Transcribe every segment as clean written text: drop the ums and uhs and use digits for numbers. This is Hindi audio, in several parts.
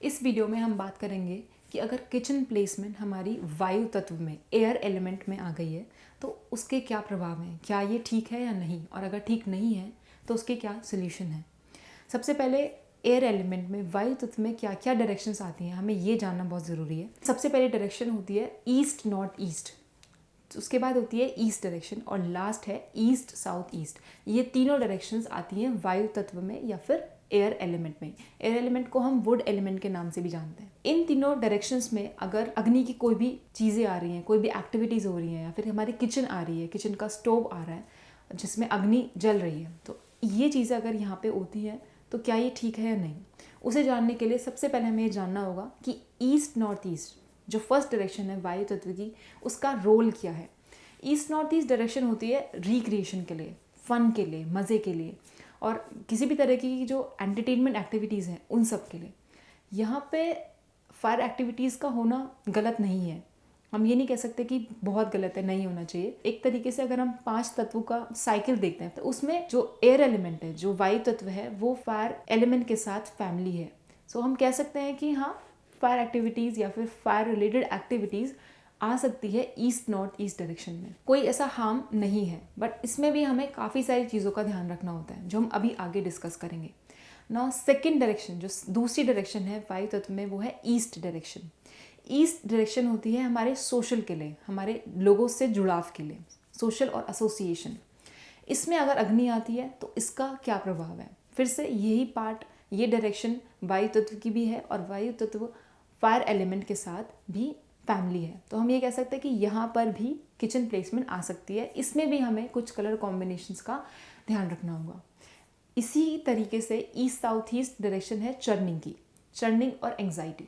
इस वीडियो में हम बात करेंगे कि अगर किचन प्लेसमेंट हमारी वायु तत्व में, एयर एलिमेंट में आ गई है तो उसके क्या प्रभाव हैं, क्या ये ठीक है या नहीं, और अगर ठीक नहीं है तो उसके क्या सोल्यूशन है। सबसे पहले एयर एलिमेंट में, वायु तत्व में क्या क्या डायरेक्शंस आती हैं, हमें ये जानना बहुत ज़रूरी है। सबसे पहले डायरेक्शन होती है ईस्ट नॉर्थ ईस्ट, उसके बाद होती है ईस्ट डायरेक्शन, और लास्ट है ईस्ट साउथ ईस्ट। ये तीनों डायरेक्शंस आती हैं वायु तत्व में या फिर एयर एलिमेंट में। एयर एलिमेंट को हम वुड एलिमेंट के नाम से भी जानते हैं। इन तीनों डायरेक्शंस में अगर अग्नि की कोई भी चीज़ें आ रही हैं, कोई भी एक्टिविटीज़ हो रही हैं, या फिर हमारी किचन आ रही है, किचन का स्टोव आ रहा है जिसमें अग्नि जल रही है, तो ये चीज़ें अगर यहाँ पे होती हैं तो क्या ये ठीक है या नहीं, उसे जानने के लिए सबसे पहले हमें ये जानना होगा कि ईस्ट नॉर्थ ईस्ट जो फर्स्ट डायरेक्शन है वायु तत्व की, उसका रोल क्या है। ईस्ट नॉर्थ ईस्ट डायरेक्शन होती है रिक्रिएशन के लिए, फन के लिए, मज़े के लिए, और किसी भी तरह की जो एंटरटेनमेंट एक्टिविटीज़ हैं उन सब के लिए। यहाँ पे फायर एक्टिविटीज़ का होना गलत नहीं है, हम ये नहीं कह सकते कि बहुत गलत है, नहीं होना चाहिए। एक तरीके से अगर हम 5 तत्वों का साइकिल देखते हैं तो उसमें जो एयर एलिमेंट है, जो वायु तत्व है, वो फायर एलिमेंट के साथ फैमिली है। सो हम कह सकते हैं कि हाँ, फायर एक्टिविटीज़ या फिर फायर रिलेटेड एक्टिविटीज़ आ सकती है ईस्ट नॉर्थ ईस्ट डायरेक्शन में। कोई ऐसा हार्म नहीं है, बट इसमें भी हमें काफ़ी सारी चीज़ों का ध्यान रखना होता है जो हम अभी आगे डिस्कस करेंगे। नाउ सेकेंड डायरेक्शन, जो दूसरी डायरेक्शन है वायु तत्व में, वो है ईस्ट डायरेक्शन। ईस्ट डायरेक्शन होती है हमारे सोशल के लिए, हमारे लोगों से जुड़ाव के लिए, सोशल और एसोसिएशन। इसमें अगर अग्नि आती है तो इसका क्या प्रभाव है। फिर से यही पार्ट, ये डायरेक्शन वायु तत्व की भी है, और वायु तत्व फायर एलिमेंट के साथ भी फैमिली है। तो हम ये कह सकते हैं कि यहाँ पर भी किचन प्लेसमेंट आ सकती है। इसमें भी हमें कुछ कलर कॉम्बिनेशंस का ध्यान रखना होगा। इसी तरीके से ईस्ट साउथ ईस्ट डायरेक्शन है चर्निंग की, चर्निंग और एंग्जाइटी।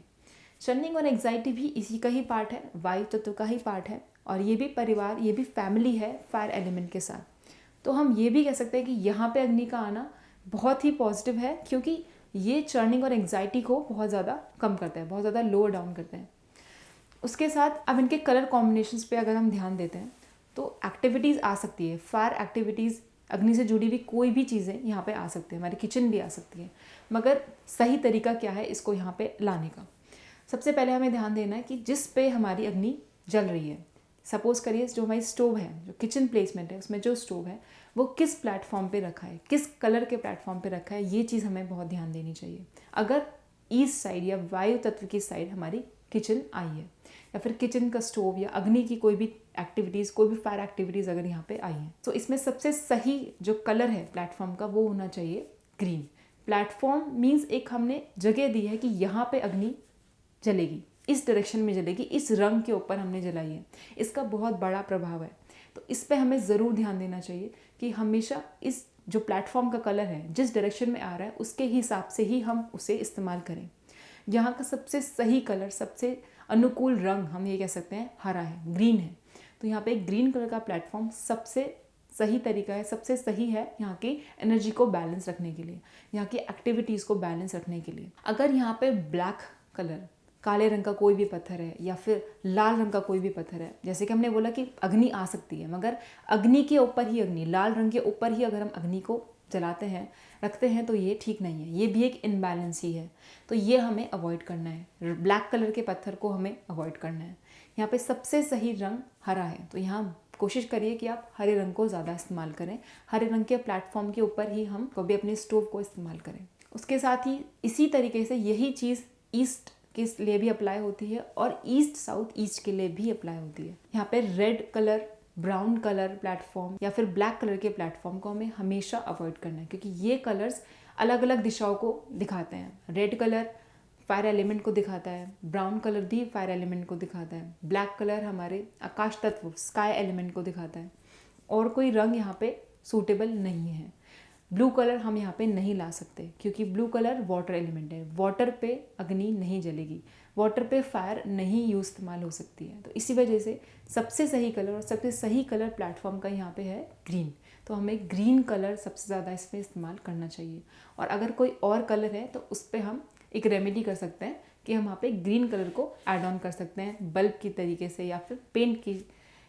चर्निंग और एंग्जाइटी भी इसी का ही पार्ट है, वायु तत्व का ही पार्ट है, और ये भी परिवार, ये भी फैमिली है फायर एलिमेंट के साथ। तो हम ये भी कह सकते हैं कि यहाँ पे अग्नि का आना बहुत ही पॉजिटिव है, क्योंकि ये चर्निंग और एंग्जाइटी को बहुत ज़्यादा कम करता है, बहुत ज़्यादा लोअर डाउन करते हैं। उसके साथ अब इनके कलर कॉम्बिनेशंस पे अगर हम ध्यान देते हैं तो एक्टिविटीज़ आ सकती है, फायर एक्टिविटीज़, अग्नि से जुड़ी हुई कोई भी चीज़ें यहाँ पे आ सकती है, हमारी किचन भी आ सकती है, मगर सही तरीका क्या है इसको यहाँ पे लाने का। सबसे पहले हमें ध्यान देना है कि जिस पे हमारी अग्नि जल रही है, सपोज करिए जो हमारी स्टोव है, जो किचन प्लेसमेंट है, उसमें जो स्टोव है वो किस प्लेटफॉर्म पे रखा है, किस कलर के प्लेटफॉर्म पे रखा है, ये चीज़ हमें बहुत ध्यान देनी चाहिए। अगर ईस्ट साइड या वायु तत्व की साइड हमारी किचन आई है, या फिर किचन का स्टोव या अग्नि की कोई भी एक्टिविटीज़, कोई भी फायर एक्टिविटीज़ अगर यहाँ पे आई हैं, तो इसमें सबसे सही जो कलर है प्लेटफॉर्म का वो होना चाहिए ग्रीन। प्लेटफॉर्म मीन्स एक हमने जगह दी है कि यहाँ पे अग्नि जलेगी, इस डायरेक्शन में जलेगी, इस रंग के ऊपर हमने जलाई है, इसका बहुत बड़ा प्रभाव है। तो इस पे हमें ज़रूर ध्यान देना चाहिए कि हमेशा इस जो प्लेटफॉर्म का कलर है, जिस डायरेक्शन में आ रहा है, उसके हिसाब से ही हम उसे इस्तेमाल करें। यहाँ का सबसे सही कलर, सबसे अनुकूल रंग हम ये कह सकते हैं हरा है, ग्रीन है। तो यहाँ पे ग्रीन कलर का प्लेटफॉर्म सबसे सही तरीका है, सबसे सही है यहाँ की एनर्जी को बैलेंस रखने के लिए, यहाँ की एक्टिविटीज़ को बैलेंस रखने के लिए। अगर यहाँ पे ब्लैक कलर, काले रंग का कोई भी पत्थर है, या फिर लाल रंग का कोई भी पत्थर है, जैसे कि हमने बोला कि अग्नि आ सकती है, मगर अग्नि के ऊपर ही अग्नि, लाल रंग के ऊपर ही अगर हम अग्नि को जलाते हैं, रखते हैं, तो ये ठीक नहीं है, ये भी एक इनबैलेंस ही है। तो ये हमें अवॉइड करना है, ब्लैक कलर के पत्थर को हमें अवॉइड करना है। यहाँ पे सबसे सही रंग हरा है, तो यहाँ कोशिश करिए कि आप हरे रंग को ज़्यादा इस्तेमाल करें, हरे रंग के प्लेटफॉर्म के ऊपर ही हम कभी अपने स्टोव को इस्तेमाल करें। उसके साथ ही इसी तरीके से यही चीज़ ईस्ट के लिए भी अप्लाई होती है और ईस्ट साउथ ईस्ट के लिए भी अप्लाई होती है। यहाँ पे red colour, brown colour platform या फिर ब्लैक कलर के प्लेटफॉर्म को हमें हमेशा अवॉइड करना है, क्योंकि ये कलर्स अलग अलग दिशाओं को दिखाते हैं। रेड कलर फायर एलिमेंट को दिखाता है, ब्राउन कलर भी फायर एलिमेंट को दिखाता है, ब्लैक कलर हमारे आकाश तत्व, स्काई एलिमेंट को दिखाता है, और कोई रंग यहाँ पे सूटेबल नहीं है। ब्लू कलर हम यहाँ पे नहीं ला सकते, क्योंकि ब्लू कलर वाटर एलिमेंट है, वाटर पे अग्नि नहीं जलेगी, वाटर पे फायर नहीं इस्तेमाल हो सकती है। तो इसी वजह से सबसे सही कलर और सबसे सही कलर प्लेटफॉर्म का यहाँ पे है ग्रीन। तो हमें ग्रीन कलर सबसे ज़्यादा इसमें इस्तेमाल करना चाहिए। और अगर कोई और कलर है तो उस पर हम एक रेमेडी कर सकते हैं कि हम वहाँ पे ग्रीन कलर को ऐड ऑन कर सकते हैं बल्ब की तरीके से, या फिर पेंट की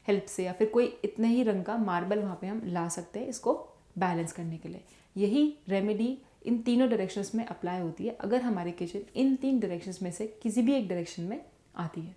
हेल्प से, या फिर कोई इतने ही रंग का मार्बल वहाँ पे हम ला सकते हैं इसको बैलेंस करने के लिए। यही रेमेडी इन तीनों डायरेक्शंस में अप्लाई होती है अगर हमारी किचन इन 3 डायरेक्शंस में से किसी भी एक डायरेक्शन में आती है।